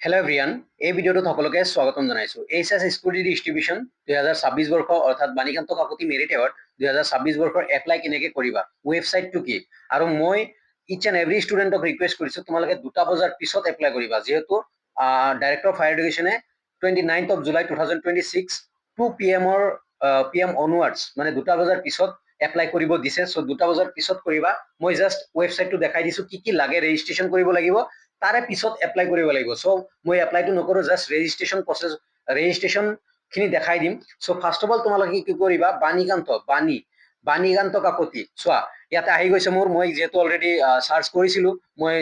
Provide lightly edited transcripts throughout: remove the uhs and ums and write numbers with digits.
Hello' everyone, এই ভিডিঅ'টোত সকলোকে স্বাগতম জনাইছোঁ। এইচএছ স্কুটি ডিষ্ট্ৰিবিউশ্যন 2026 বৰ্ষ অৰ্থাৎ বাণীকান্ত কাকতি মেৰিট এৱাৰ্ড 2026 বৰ্ষৰ এপ্লাই কেনেকৈ কৰিবা, ৱেবছাইটটো কি, আৰু মই ইচ এণ্ড এভৰি ষ্টুডেণ্টক ৰিকুৱেষ্ট কৰিছোঁ তোমালোকে 2টা বজাৰ পিছত এপ্লাই কৰিবা, যিহেতু ডাইৰেক্টৰ অফ হায়াৰ এডুকেশ্যনে 29th of July 2026 2 PM onwards মানে 2টা বজাৰ পিছত এপ্লাই কৰিব দিছে। চ' 2টা বজাৰ পিছত কৰিবা। মই জাষ্ট ৱেবছাইটটো দেখাই দিছোঁ কি কি লাগে, ৰেজিষ্ট্ৰেশ্যন কৰিব লাগিব, তাৰে পিছত এপ্লাই কৰিব লাগিব। চ' মই এপ্লাইটো নকৰোঁ, জাষ্ট ৰেজিষ্ট্ৰেশ্যন খিনি দেখাই দিম। চ' ফাৰ্ষ্ট অফ অল তোমালোকে কি কৰিবা, বাণীকান্ত কাকতি চোৱা ইয়াতে আহি গৈছে মোৰ, মই যিহেতু অলৰেডি চাৰ্চ কৰিছিলোঁ, মই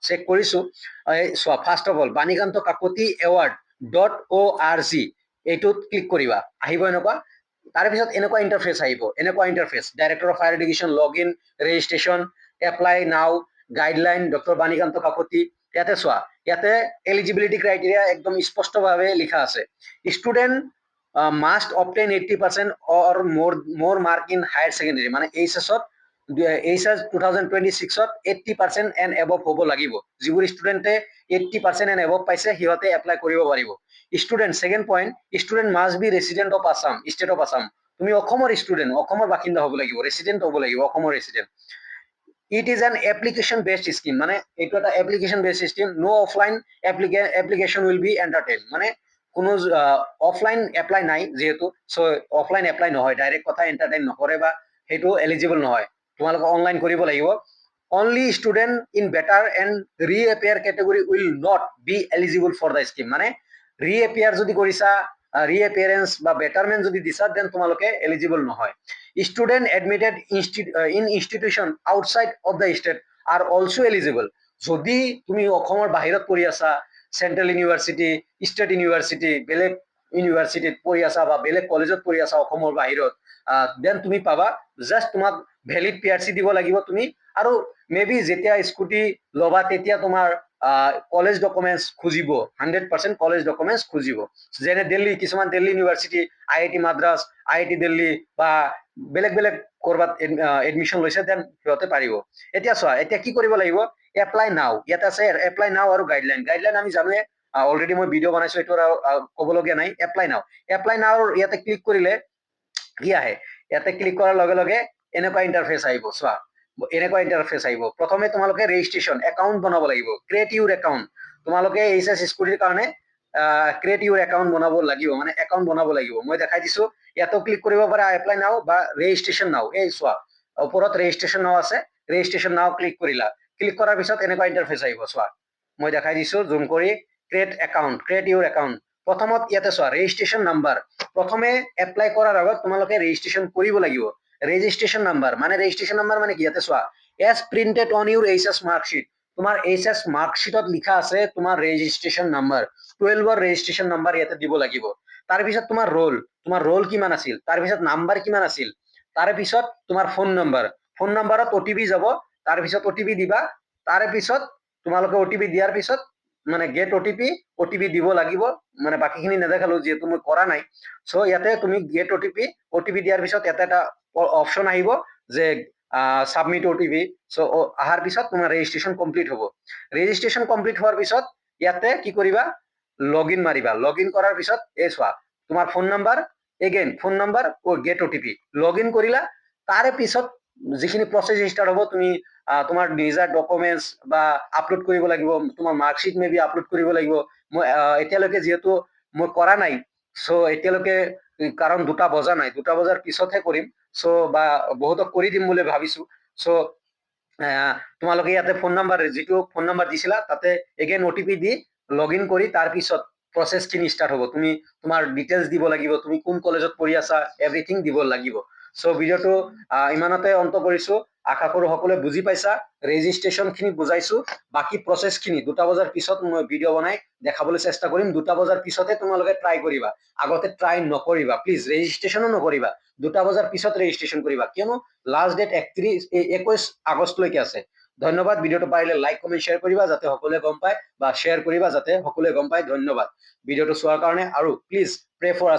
চেক কৰিছোঁ। চোৱা first of all Banikanta Kakati award .org এইটোত ক্লিক কৰিবা, আহিব এনেকুৱা। তাৰপিছত এনেকুৱা ইণ্টাৰফেচ আহিব, director of higher education log in, registration, apply নাও, গাইডলাইন, ডক্টৰ বাণীকান্ত কাকতি। ইয়াতে চোৱা, ইয়াতে এলিজিবিলিটি ক্ৰাইটেৰিয়া একদম স্পষ্টভাৱে লিখা আছে। ষ্টুডেণ্ট মাষ্ট অবটেইন 80% অৰ মোৰ মাৰ্ক ইন হায়াৰ ছেকেণ্ডেৰী, মানে এইচএছ 2026ত 80% এণ্ড এবভ হ'ব লাগিব। যিবোৰ ষ্টুডেণ্টে 80% এণ্ড এবভ পাইছে সিহঁতে এপ্লাই কৰিব পাৰিব। Student, second point, student must B resident of Assam, state of Assam. তুমি অসমৰ ষ্টুডেণ্ট, অসমৰ বাসিন্দা হ'ব লাগিব, ৰেচিডেণ্ট হ'ব লাগিব, অসমৰ resident. It is an application based scheme, মানে এইটো এটা application based scheme. No' offline application will be entertain, মানে কোনো অফলাইন এপ্লাই নাই যিহেতু, চ' অফলাইন এপ্লাই নহয়, ডাইৰেক্ট কথা এণ্টাৰটেইন নকৰে বা সেইটো এলিজিবল নহয়, তোমালোকে অনলাইন কৰিব লাগিব। Only student in better and reappear category will not be eligible for the scheme, মানে ৰিএপিয়াৰ যদি কৰিছা, ৰিএপিয়াৰেঞ্চ বা বেটাৰমেণ্ট যদি দিছা, দেন তোমালোকে এলিজিবল নহয়। Student admitted in institution outside of the state R also' eligible. যদি তুমি অসমৰ বাহিৰত পঢ়ি আছা, চেণ্ট্ৰেল ইউনিভাৰ্চিটি, ষ্টেট ইউনিভাৰ্চিটি, বেলেগ ইউনিভাৰ্চিটিত পঢ়ি আছা বা বেলেগ কলেজত পঢ়ি আছা অসমৰ বাহিৰত, দেন তুমি পাবা। জাষ্ট তোমাক ভেলিড PRC দিব লাগিব তুমি, আৰু মে বি যেতিয়া স্কুটি ল'বা তেতিয়া তোমাৰ কলেজ ডকুমেণ্টছ খুজিব, 100% কলেজ ডকুমেণ্টছ খুজিব। যেনে কিছুমান Delhi university, IIT Madras, IIT Delhi বা বেলেগ বেলেগ ক'ৰবাত এডমিশ্যন লৈছে, দেন সিহঁতে পাৰিব। এতিয়া চোৱা, এতিয়া কি কৰিব লাগিব, এপ্লাই নাও, ইয়াত আছে এপ্লাই নাও আৰু গাইডলাইন আমি জানোৱে, অলৰেডি মই ভিডিঅ' বনাইছো, এইটো ক'বলগীয়া নাই। এপ্লাই নাও ইয়াতে ক্লিক কৰিলে কি আহে, ইয়াতে ক্লিক কৰাৰ লগে লগে এনেকুৱা ইণ্টাৰফেচ আহিব। চোৱা, এনেকুৱা ইণ্টাৰফেচ আহিব। প্ৰথমে তোমালোকে ৰেজিষ্ট্ৰেশ্যন একাউণ্ট বনাব লাগিব, ক্ৰিয়েট ইউৰ একাউণ্ট। তোমালোকে এইচএছ স্কুটিৰ কাৰণে ক্ৰিয়েট ইউৰ একাউণ্ট বনাব লাগিব, মানে একাউণ্ট বনাব লাগিব। মই দেখাই দিছো, ইয়াতো ক্লিক কৰিব পাৰা, এপ্লাই নাও বা ৰেজিষ্ট্ৰেশ্যন নাও। এই চোৱা, ওপৰত ৰেজিষ্ট্ৰেশ্যন নাও আছে, ৰেজিষ্ট্ৰেশ্যন নাও ক্লিক কৰিলা। ক্লিক কৰাৰ পিছত এনেকুৱা ইণ্টাৰফেচ আহিব। চোৱা, মই দেখাই দিছো জুম কৰি, ক্ৰিয়েট ইউৰ একাউণ্ট। প্ৰথমত ইয়াতে চোৱা, ৰেজিষ্ট্ৰেশ্যন নাম্বাৰ। প্ৰথমে এপ্লাই কৰাৰ আগত তোমালোকে ৰেজিষ্ট্ৰেশ্যন কৰিব লাগিব। ৰেজিষ্ট্ৰেশ্যন নাম্বাৰ মানে কি, ইয়াতে চোৱা, as printed on your HS marksheet. তোমাৰ এইচএছ মাৰ্কশ্বিটত লিখা আছে তোমাৰ ৰেজিষ্ট্ৰেশ্যন নাম্বাৰ, 12ৰ ৰেজিষ্ট্ৰেশ্যন নাম্বাৰ ইয়াতে দিব লাগিব। তাৰপিছত তোমাৰ ৰোল কিমান আছিল, তাৰপিছত নাম্বাৰ কিমান আছিল, তাৰপিছত তোমাৰ ফোন নাম্বাৰত OTP যাব, তাৰপিছত OTP দিবা। তাৰে পিছত তোমালোকে OTP দিয়াৰ পিছত মানে গেট OTP দিব লাগিব, মানে বাকীখিনি নেদেখালো যিহেতু মই কৰা নাই। চ' ইয়াতে তুমি গেট OTP দিয়াৰ পিছত ইয়াতে এটা অপশ্যন আহিব যে সাবমিট OTP। চ' অহাৰ পিছত তোমাৰ ৰেজিষ্ট্ৰেশ্যন কমপ্লিট হ'ব। ৰেজিষ্ট্ৰেশ্যন কমপ্লিট হোৱাৰ পিছত ইয়াতে কি কৰিবা, লগ ইন মাৰিবা। লগ ইন কৰাৰ পিছত এই চোৱা, তোমাৰ phone number get OTP log in কৰিলা। তাৰে পিছত যিখিনি প্ৰচেছ ষ্টাৰ্ট হ'ব, তুমি তোমাৰ নিজৰ ডকুমেণ্টছ বা আপলোড কৰিব লাগিব, তোমাৰ মাৰ্কশ্বিট মে বি আপলোড কৰিব লাগিব। মই এতিয়ালৈকে যিহেতু মই কৰা নাই, চ' এতিয়ালৈকে কাৰণ 2টা বজা নাই, 2টা বজাৰ পিছতহে কৰিম। চ' বা বহুতক কৰি দিম বুলি ভাবিছো। চ' তোমালোকে ইয়াতে যিটো ফোন নাম্বাৰ দিছিলা তাতে again OTP the log in কৰি তাৰ পিছত প্ৰচেছখিনি ষ্টাৰ্ট হ'ব। তুমি তোমাৰ ডিটেইলছ দিব লাগিব, তুমি কোন কলেজত পঢ়ি আছা, এভৰিথিং দিব লাগিব। চ' ভিডিঅ'টো ইমানতে অন্ত কৰিছো। আশা কৰো সকলোৱে বুজি পাইছা, ৰেজিষ্ট্ৰেশ্যনখিনি বুজাইছো। বাকী প্ৰচেছখিনি 2টা বজাৰ পিছত মই ভিডিঅ' বনাই দেখাবলৈ চেষ্টা কৰিম। 2টা বজাৰ পিছতে তোমালোকে ট্ৰাই কৰিবা, আগতে ট্ৰাই নকৰিবা প্লিজ। ৰেজিষ্ট্ৰেশ্যনো নকৰিবা, 2টা বজাৰ পিছত ৰেজিষ্ট্ৰেশ্যন কৰিবা, কিয়নো লাষ্ট ডেট 21 আগষ্টলৈকে আছে। ধন্যবাদ। ভিডিঅ'টো পাৰিলে লাইক কমেণ্ট শ্বেয়াৰ কৰিবা যাতে সকলোৱে গম পায়, বা শ্বেয়াৰ কৰিবা যাতে সকলোৱে গম পায়। ধন্যবাদ ভিডিঅ'টো চোৱাৰ কাৰণে। আৰু please pray for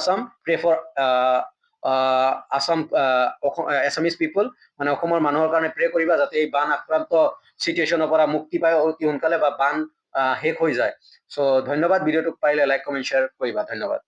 Assam, Assamese people, মানে অসমৰ মানুহৰ কাৰণে প্ৰে কৰিবা যাতে এই বান আক্ৰান্ত চিটুৱেশ্যনৰ পৰা মুক্তি পায় অতি সোনকালে, বা বান শেষ হৈ যায়। চ' ধন্যবাদ, ভিডিঅ'টোক পাৰিলে লাইক কমেণ্ট শ্বেয়াৰ কৰিবা, ধন্যবাদ।